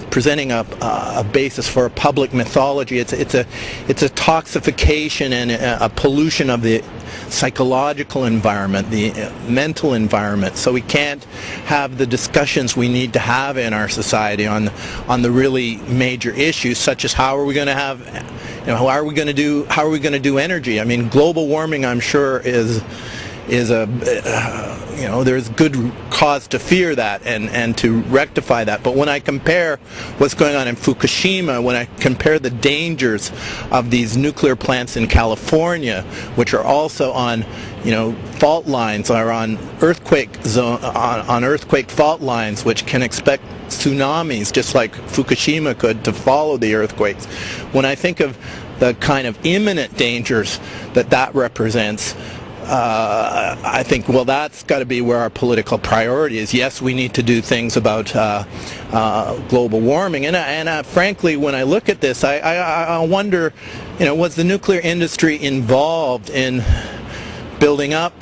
presenting a basis for a public mythology. It's a toxification and a pollution of the psychological environment, the mental environment. So we can't have the discussions we need to have in our society on the really major issues, such as how are we going to have, how are we going to do energy? I mean, global warming, I'm sure, is there's good cause to fear that and to rectify that. But when I compare what's going on in Fukushima, when I compare the dangers of these nuclear plants in California, which are also on fault lines, or on earthquake fault lines, which can expect tsunamis just like Fukushima could to follow the earthquakes. When I think of the kind of imminent dangers that represents, I think, well, that's got to be where our political priority is. Yes, we need to do things about global warming, and frankly, when I look at this, I wonder, was the nuclear industry involved in building up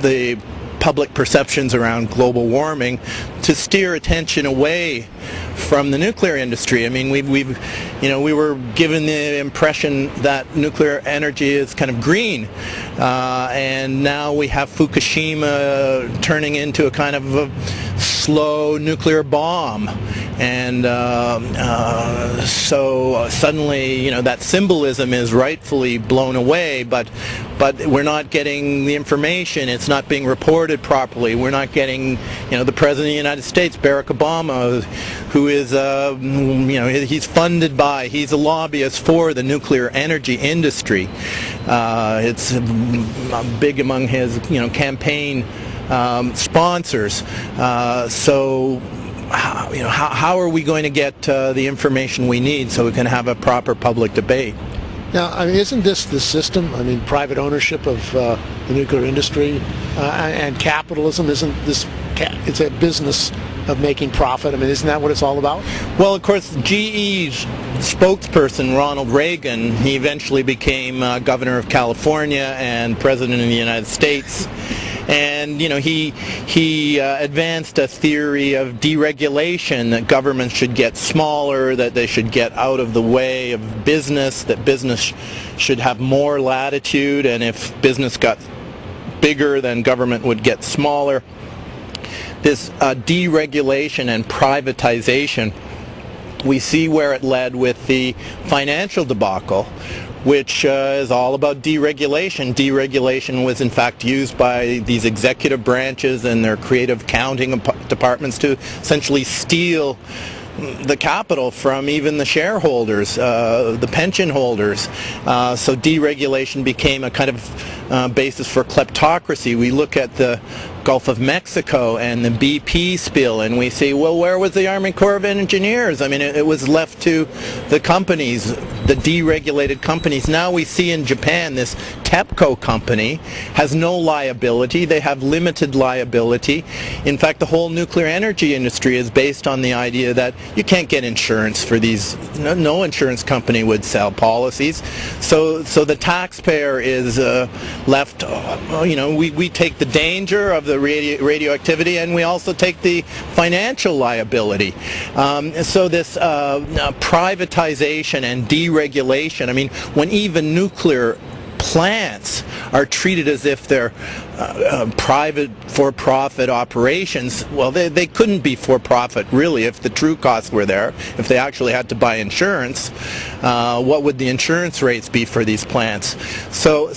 the public perceptions around global warming to steer attention away from the nuclear industry? I mean, we were given the impression that nuclear energy is kind of green, and now we have Fukushima turning into a kind of a slow nuclear bomb, and so suddenly, that symbolism is rightfully blown away, but we're not getting the information. It's not being reported properly. We're not getting, the President of the United States, Barack Obama, who is, he's funded by, he's a lobbyist for the nuclear energy industry. It's big among his, campaign sponsors. So, how are we going to get the information we need so we can have a proper public debate? Now, I mean, isn't this the system? I mean, private ownership of the nuclear industry and capitalism, isn't this, it's a business of making profit? I mean, isn't that what it's all about? Well, of course, GE's spokesperson, Ronald Reagan, he eventually became governor of California and president of the United States. And he advanced a theory of deregulation, that governments should get smaller, that they should get out of the way of business, that business should have more latitude, and if business got bigger, then government would get smaller. This deregulation and privatization, we see where it led with the financial debacle, which is all about deregulation. Deregulation was in fact used by these executive branches and their creative accounting departments to essentially steal the capital from even the shareholders, the pension holders. So deregulation became a kind of basis for kleptocracy. We look at the Gulf of Mexico and the BP spill, and we see, well, where was the Army Corps of Engineers? I mean, it was left to the companies, the deregulated companies. Now we see in Japan, this TEPCO company has no liability. They have limited liability. In fact, the whole nuclear energy industry is based on the idea that you can't get insurance for these. No insurance company would sell policies. So the taxpayer is left, we take the danger of the radioactivity, and we also take the financial liability. So this privatization and deregulation, I mean, when even nuclear plants are treated as if they're private for-profit operations, well, they couldn't be for-profit really if the true costs were there. If they actually had to buy insurance, what would the insurance rates be for these plants? So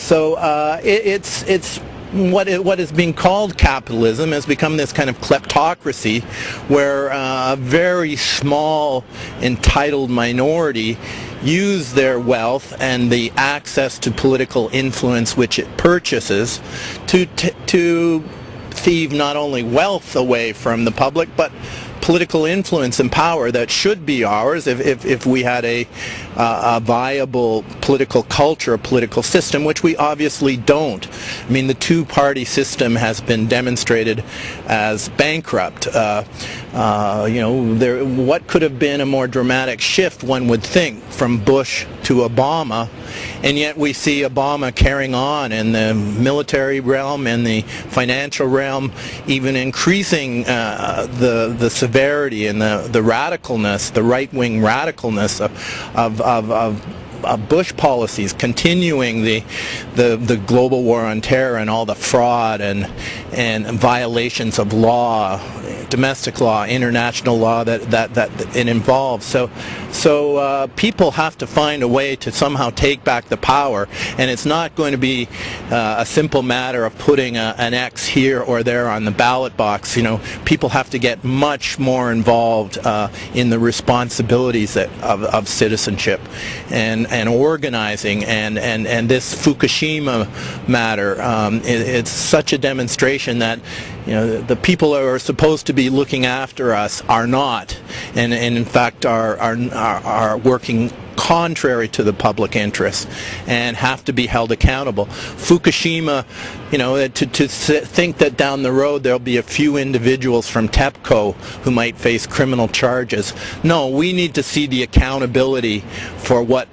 it's what is being called capitalism has become this kind of kleptocracy, where a very small entitled minority use their wealth and the access to political influence which it purchases to thieve not only wealth away from the public, but political influence and power that should be ours if we had a viable political culture, a political system, which we obviously don't. I mean, the two-party system has been demonstrated as bankrupt. What could have been a more dramatic shift, one would think, from Bush to Obama, and yet we see Obama carrying on in the military realm, in the financial realm, even increasing the severity and the radicalness, the right-wing radicalness of Bush policies, continuing the global war on terror and all the fraud and violations of law, domestic law, international law that it involves. So people have to find a way to somehow take back the power, and it's not going to be a simple matter of putting an X here or there on the ballot box. You know, people have to get much more involved in the responsibilities of citizenship and organizing, and this Fukushima matter, it's such a demonstration that, you know, the people who are supposed to be looking after us are not, and in fact are working contrary to the public interest and have to be held accountable. Fukushima, you know, to think that down the road there'll be a few individuals from TEPCO who might face criminal charges. No, we need to see the accountability for what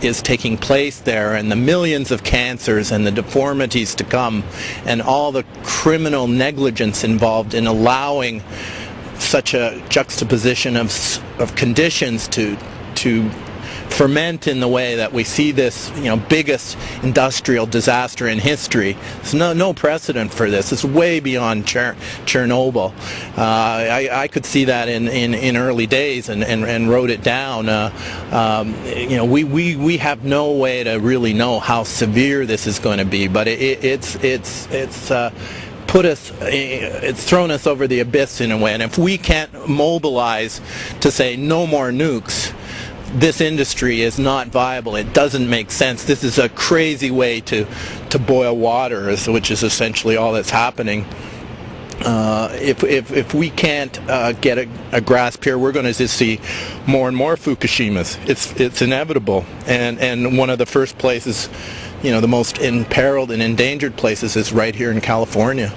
is taking place there, and the millions of cancers and the deformities to come, and all the criminal negligence involved in allowing such a juxtaposition of conditions to ferment in the way that we see this, you know, biggest industrial disaster in history. There's no precedent for this. It's way beyond Chernobyl. I could see that in early days and wrote it down. You know, we have no way to really know how severe this is going to be, but it's thrown us over the abyss in a way, and if we can't mobilize to say no more nukes, this industry is not viable. It doesn't make sense. This is a crazy way to boil water, which is essentially all that's happening. If we can't get a grasp here, we're going to just see more and more Fukushimas. It's inevitable, and one of the first places, you know, the most imperiled and endangered places is right here in California.